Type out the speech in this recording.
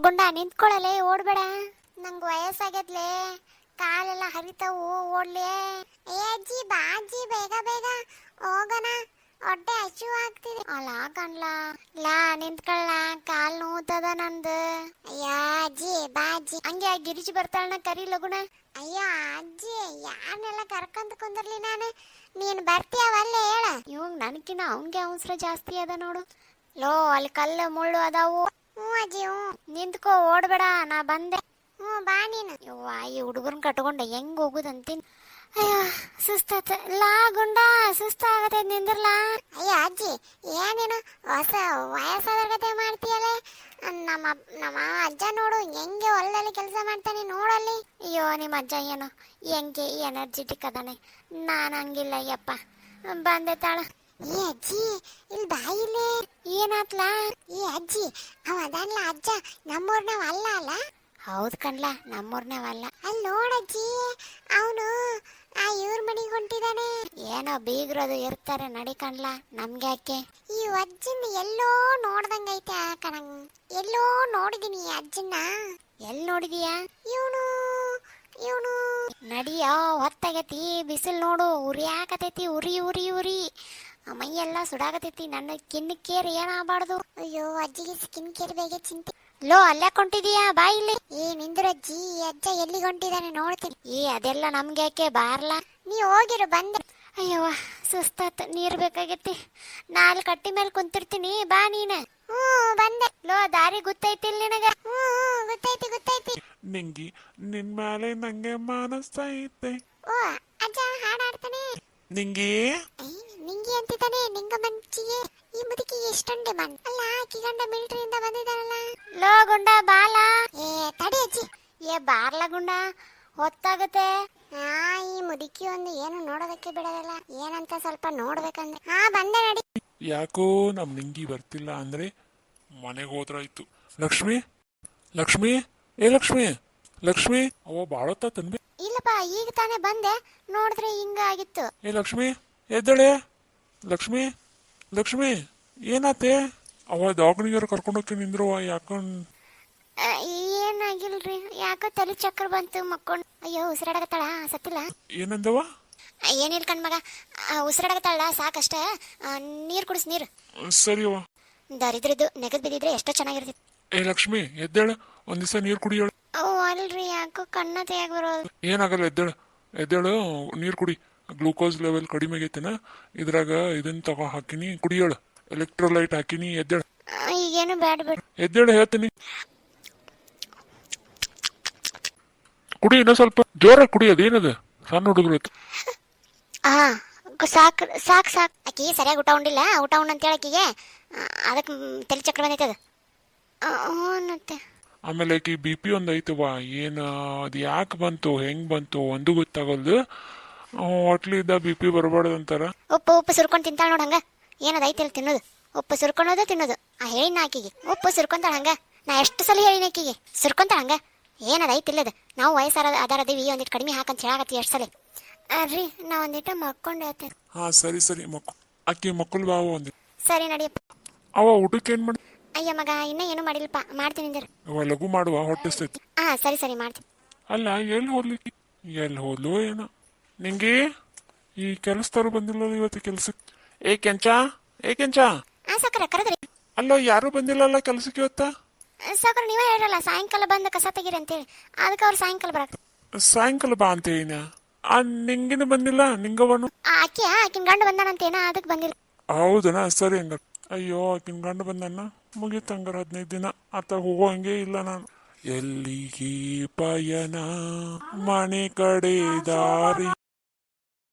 ಗುಂಡ ನಿಂತ್ಕೊಳ್ಳಲೆ, ಓಡ್ಬೇಡ. ನಂಗೆ ವಯಸ್ಸಾಗ್ಯದ್ಲೆ, ಕಾಲೆಲ್ಲ ಹರಿತಾವು, ಓಡ್ಲೆ. ಏ ಅಜ್ಜಿ ಬಾ ಅಜ್ಜಿ, ಬೇಗ ಬೇಗ ಹೋಗೋಣ, ಹೊಟ್ಟೆ ಹಸಿವು ಆಗ್ತಿದೆ. ಅಲ್ಲ ಕಣ್ಲಾ, ಲಾ ನಿಂತ್ಕೊಳ್ಳ, ಕಾಲ್ ನೋತದ ನಂದು. ಅಯ್ಯ ಅಜ್ಜಿ ಬಾ ಅಜ್ಜಿ. ಹಂಗೆ ಗಿರಿಜಿ ಬರ್ತಾಳನ, ಕರಿ ಲಗುಣ. ಅಯ್ಯ ಅಜ್ಜಿ, ಯಾರನ್ನೆಲ್ಲ ಕರ್ಕೊಂತ ಕುಂದಿರ್ಲಿ ನಾನು, ನೀನ್ ಬರ್ತೀಯವಲ್ಲೇ ಹೇಳ. ಇವಂಗ್ ನನ್ಕಿನ ಅವಂಗೆ ಅವಸರ ಜಾಸ್ತಿ ಅದ ನೋಡು. ಲೋ ಅಲ್ಲಿ ಕಲ್ಲು ಮುಳ್ಳು ಅದಾವು. ಹ್ಞೂ ಅಜ್ಜಿ ಹ್ಞೂ. ನಿಂತ್ಕೋ, ಓಡ್ಬೇಡ, ನಾ ಬಂದೆ. ಹ್ಞೂ ಬಾ ನೀನು. ಯವ್ವ, ಈ ಹುಡುಗರ್ನ ಕಟ್ಕೊಂಡು ಹೆಂಗ್ ಹೋಗುದಂತೀನಿ. ಅಯ್ಯೋ ಸುಸ್ತಾತ. ಲಾ ಗುಂಡ, ಸುಸ್ತಾಗತ್ತೆ, ನಿಂದಿರ್ಲಾ. ಅಯ್ಯ ಅಜ್ಜಿ, ಏನೇನು ಹೊಸ ವಯಸ್ಸಾದ ಕತೆ ಮಾಡ್ತೀಯಲ್ಲ. ನಮ್ಮ ನಮ್ಮ ಅಜ್ಜ ನೋಡು ಹೆಂಗೆ ಹೊಲದಲ್ಲಿ ಕೆಲಸ ಮಾಡ್ತಾನೆ ನೋಡಲ್ಲಿ. ಅಯ್ಯೋ ನಿಮ್ಮ ಅಜ್ಜ ಏನು ಹೆಂಗೆ ಎನರ್ಜೆಟಿಕ್ ಅದಾನೆ, ನಾನು ಹಂಗಿಲ್ಲ ಅಯ್ಯಪ್ಪ. ಬಂದೆ ತಾಳ. ಏ ಅಜ್ಜಿ ಇಲ್ಲಿ ಬಾಯಿಲೆ. ಏನಾತ್ಲಾ? ಏ ಅಜ್ಜಿ, ಅವ ಅದನ್ಲ ಅಜ್ಜ, ನಮ್ಮೂರ್ನವ ಅಲ್ಲ ಅಲ್ಲ? ಹೌದು ಕಣ್ಲಾ, ನಮ್ಮೂರ್ನವಲ್ಲ. ಅಲ್ಲಿ ನೋಡಜ್ಜಿ, ಅವನು ಆ ಇವ್ರ ಮನೆಗೆ ಹೊಂಟಿದಾನೆ. ಏನೋ ಬೀಗ್ರದು ಇರ್ತಾರೆ, ನಡಿ ಕಣ್ಲಾ, ನಮ್ಗೆ ಯಾಕೆ? ಈ ಅಜ್ಜನ ಎಲ್ಲೋ ನೋಡ್ದಂಗೈತೆ ಕಣಂಗ್, ಎಲ್ಲೋ ನೋಡಿದೀನಿ ಈ ಅಜ್ಜನ್ನ. ಎಲ್ಲಿ ನೋಡಿದೀಯಾ? ಇವನು ಇವನು ನಡಿಯೋ, ಹೊತ್ತಾಗೈತಿ, ಬಿಸಿಲು ನೋಡು, ಉರಿ ಹಾಕತೈತಿ, ಉರಿ ಉರಿ ಉರಿ, ಮೈಯೆಲ್ಲ ಸುಡಾಕತೈತಿ. ನನ್ನ ಸ್ಕಿನ್ ಕೇರ್ ಏನಾಗಬಾರ್ದು. ಅಯ್ಯೋ ಅಜ್ಜಿಗೆ ಸ್ಕಿನ್ ಕೇರ್ ಬೇಗ ಚಿಂತೆ. ಲೋ ಅಲ್ಲೇ ಕೊಂಟಿದೀಯಾ, ಬಾ ಇಲ್ಲಿ. ಏ ನಿಂದ್ರಜ್ಜಿ, ಈ ಅಜ್ಜ ಎಲ್ಲಿಗೆ ಹೊಂಟಿದಾನೆ ನೋಡ್ತೀನಿ. ಏ ಅದೆಲ್ಲ ನಮ್ಗೆ ಯಾಕೆ, ಬಾರ್ಲಾ. ನೀ ಹೋಗಿರು, ಬಂದೆ. ಅಯ್ಯವ್ವ ಸುಸ್ತಾತ, ನೀರ್ ಬೇಕಾಗೈತಿ. ನಾಲ್ ಕಟ್ಟಿ ಮೇಲೆ ಕುಂತಿರ್ತೀನಿ, ಬಾ ನೀನು. ಹ್ಞೂ ಬಂದೆ. ಲೋ ದಾರಿ ಗೊತ್ತೈತಿಲ್ ನಿನಗ? ಹ್ಞೂ ಗೊತ್ತೈತಿ ಗೊತ್ತೈತಿ. ನಿಂಗಿ ನಿನ್ ಮೇಲೆ ನಂಗೆ ಮನಸ್ಸೈತೆ. ಓ ಅಜ್ಜ ಹಾಡಾಡ್ತಾನೆ. ನಿಂಗಿ ನಿಂಗಿ ಅಂತಿದ್ದಾನೆ, ನಿಂಗ ಮಂಚಿಗೆ. ಈ ಮುದುಕಿ ಎಷ್ಟೊಂಡೆ ಮನ್ ಅಲ್ಲ, ಆಕಿ ಗಂಡ ಮಿಲಿಟರಿಯಿಂದ ಬಂದಿದ್ದಾನಲ್ಲ. ಲೋ ಗುಂಡ ಬಾಲ. ಏ ತಡಿ ಅಜ್ಜಿ. ಏ ಬಾರ್ಲ ಗುಂಡ, ಹೊತ್ತಾಗತ್ತೆ. ಈ ಮುದುಕಿ ಒಂದು ಏನು ನೋಡೋದಕ್ಕೆ ಬಿಡೋದಲ್ಲ, ಏನಂತ ಸ್ವಲ್ಪ ನೋಡ್ಬೇಕಂದ್ರೆ. ಹಾ ಬಂದೆ ನಡಿ. ಯಾಕೋ ನಮ್ ನಿಂಗಿ ಬರ್ತಿಲ್ಲ ಅಂದ್ರೆ ಮನೆಗೆ ಹೋದ್ರಾಯ್ತು. ಲಕ್ಷ್ಮಿ ಲಕ್ಷ್ಮಿ, ಏ ಲಕ್ಷ್ಮಿ ಲಕ್ಷ್ಮಿ, ಅವ ಬಾಳತ್ತ ತನ್ಬಿ. ಇಲ್ಲಪ್ಪ, ಈಗ ತಾನೇ ಬಂದೆ, ನೋಡಿದ್ರೆ ಹಿಂಗ ಆಗಿತ್ತು. ಏ ಲಕ್ಷ್ಮಿ ಎದ್ದಳೆ. ಲಕ್ಷ್ಮಿ ಲಕ್ಷ್ಮಿ, ಏನಾತೆ? ಅವ ದವಾಖಾನಿಗಾರ ಕರ್ಕೊಂಡೋಗಿ ನಿಂದ್ರವ, ಯಾಕೊಂಡ್? ಏನಾಗಿಲ್ರಿ, ಯಾಕೋ ತಲೆ ಚಕ್ರ ಬಂತು, ಮಕ್ಕೊಂಡು. ಅಯ್ಯೋ ಉಸಿರಾಡಕತ್ತಾಳ, ಸತ್ತಿಲ್ಲ. ಏನಂದವ? ಏನಿಲ್ಲ ಕಣ್ಮಗ, ಉಸಿರಾಡಕತ್ತಾಳ, ಸಾಕಷ್ಟ. ನೀರು ಕುಡಿಸ್, ನೀರು. ಸರಿಯವ. ದರಿದ್ರದ್ದು ನೆಗದ್ ಬಿದ್ದಿದ್ರೆ ಎಷ್ಟೋ ಚೆನ್ನಾಗಿರ್ತಿತ್ತು. ಏ ಲಕ್ಷ್ಮಿ ಎದ್ದೇಳ, ಒಂದ್ ದಿವಸ ನೀರ್ ಕುಡಿಯೋಳ. ಓ ಅಲ್ರಿ, ಯಾಕೋ ಕಣ್ಣ ತೆಗಿಯಾಗ ಬರೋದು. ಏನಾಗಲ್ಲ, ಎದ್ದೇಳ ಎದ್ದೇಳು, ನೀರ್ ಕುಡಿ. ಗ್ಲೂಕೋಸ್ ಲೆವೆಲ್ ಕಡಿಮೆ ಆಗೈತೆನ, ಇದ್ರಾಗ ಇದನ್ನ ತಗೋ ಹಾಕಿನಿ, ಕುಡಿಯೋಳು. ಎಲೆಕ್ಟ್ರೋಲೈಟ್ ಹಾಕಿನಿ, ಎದ್ದೇಳ. ಈಗೇನು ಬ್ಯಾಡ ಬಿಡ್. ಎದ್ದೇಳ ಹೇಳ್ತೀನಿ. ಕುಡಿ, ಇನ್ನೂ ಸ್ವಲ್ಪ ಜೋರ ಕುಡಿ. ಅದೇನದ ಸಣ್ಣ ಹುಡುಗರು. ಹಾ ಸಾಕು ಸಾಕು ಸಾಕು. ಆಕಿ ಸರಿಯಾಗಿ ಊಟ ಉಂಡಿಲ್ಲ, ಊಟ ಉಣ್ಣ ಅಂತ ಹೇಳಕಿಗೆ, ಅದಕ್ಕೆ ತಲೆ ಚಕ್ರ ಬಂದೈತದ. ಹ್ಞೂನತ್ತೆ. ಆಮೇಲೆ ಆಕಿ ಬಿ ಪಿ ಒಂದು ಐತವ, ಏನ ಅದು ಯಾಕೆ ಬಂತು, ಹೆಂಗ್ ಬಂತು ಒಂದು ಗೊತ್ತಾಗಲ್ದು. ಹೋಟ್ಲಿದ್ದ ಬಿ ಪಿ ಬರಬಾರ್ದು ಅಂತಾರ. ಉಪ್ಪು ಉಪ್ಪು ಸುರ್ಕೊಂಡು ತಿಂತಾಳ ನೋಡ, ಹಂಗ ಏನದ ಐತಿ ಅಲ್ಲಿ ತಿನ್ನೋದು, ಉಪ್ಪು ಸುರ್ಕೊಳೋದು ತಿನ್ನೋದು. ಹೇಳಿನ ಆಕಿಗೆ ಉಪ್ಪು ಸುರ್ಕೊಂತಾಳ ಹಂಗ. ನಾ ಎಷ್ಟು ಸಲ ಹೇಳಿನ ಆಕಿಗೆ, ಸುರ್ಕೊಂತಾಳ ಹಂಗ. ಏನದ ಐತಿ ಇಲ್ಲದ, ನಾವು ವಯಸ್ಸಾರ ಅದಾರದೀವಿ, ಒಂದಿಟ್ಟು ಕಡಿಮೆ ಹಾಕಂತ ಹೇಳಾಕತ್ತಿ ಎಷ್ಟು ಸಲ. ರೀ ನಾ ಒಂದಿಟ್ಟು ಮಕ್ಕೊಂಡು ಹೇಳ್ತೇನೆ. ಹಾ ಸರಿ ಸರಿ, ಅಕ್ಕಿ ಮಕ್ಕಳು ಬಾವ ಒಂದಿ. ಸರಿ ನಡಿಯಪ್ಪ. ಅವ ಊಟಕ್ಕೆ ಏನ್ ಮಾಡಿ? ಅಯ್ಯ ಮಗ, ಇನ್ನೂ ಏನು ಮಾಡಿಲ್ಲಪ್ಪ, ಮಾಡ್ತೀನಿ ಅಂದರು. ಅವ ಲಘು ಮಾಡುವ, ಹೊಟ್ಟಿಸ್ತೈತಿ. ಹಾ ಸರಿ ಸರಿ ಮಾಡ್ತೀನಿ. ಅಲ್ಲ ಎಲ್ಲಿ ಹೋಗ್ಲಿಕ್ಕೆ, ಎಲ್ಲಿ ಹೋದ್ಲು ಏನೋ. ನಿಂಗೆ ಈ ಕೆಲಸದವ್ರು ಬಂದಿಲ್ಲ ಇವತ್ತು ಕೆಲ್ಸಕ್ಕೆ. ಏ ಕೆಂಚ, ಏ ಕೆಂಚ. ಸಾಕರ ಕರೆದ್ರಿ? ಅಲ್ಲ ಯಾರು ಬಂದಿಲ್ಲಲ್ಲ ಕೆಲ್ಸಕ್ಕೆ ಇವತ್ತ? ಸಾಕರ ನೀವೇ ಹೇಳಲ್ಲ ಸಾಯಂಕಾಲ ಬಂದು ಕಸ ತೆಗೀರಿ ಅಂತೇಳಿ, ಅದಕ್ಕೆ ಅವ್ರು ಸಾಯಂಕಾಲ ಬರಕ. ಸಾಯಂಕಾಲ ಬಾ ಅಂತ ಏನ? ಆ ನಿಂಗಿನ ಬಂದಿಲ್ಲ, ನಿಂಗವನು? ಆಕಿನ ಗಂಡ ಬಂದಾನಂತೇನ, ಅದಕ್ಕೆ ಬಂದಿಲ್ಲ. ಹೌದನಾ, ಸರಿ ಹಂಗಾರ. ಅಯ್ಯೋ ಆಕಿನ ಗಂಡ ಬಂದನ್ನ, ಮುಗೀತು ಹಂಗಾರ 15 ದಿನ. ಆತ ಹೋಗೋ ಹಂಗೆ ಇಲ್ಲ ನಾನು. ಎಲ್ಲಿಗೆ ಪಯಣ, ಮನೆ ಕಡೆ ದಾರಿ.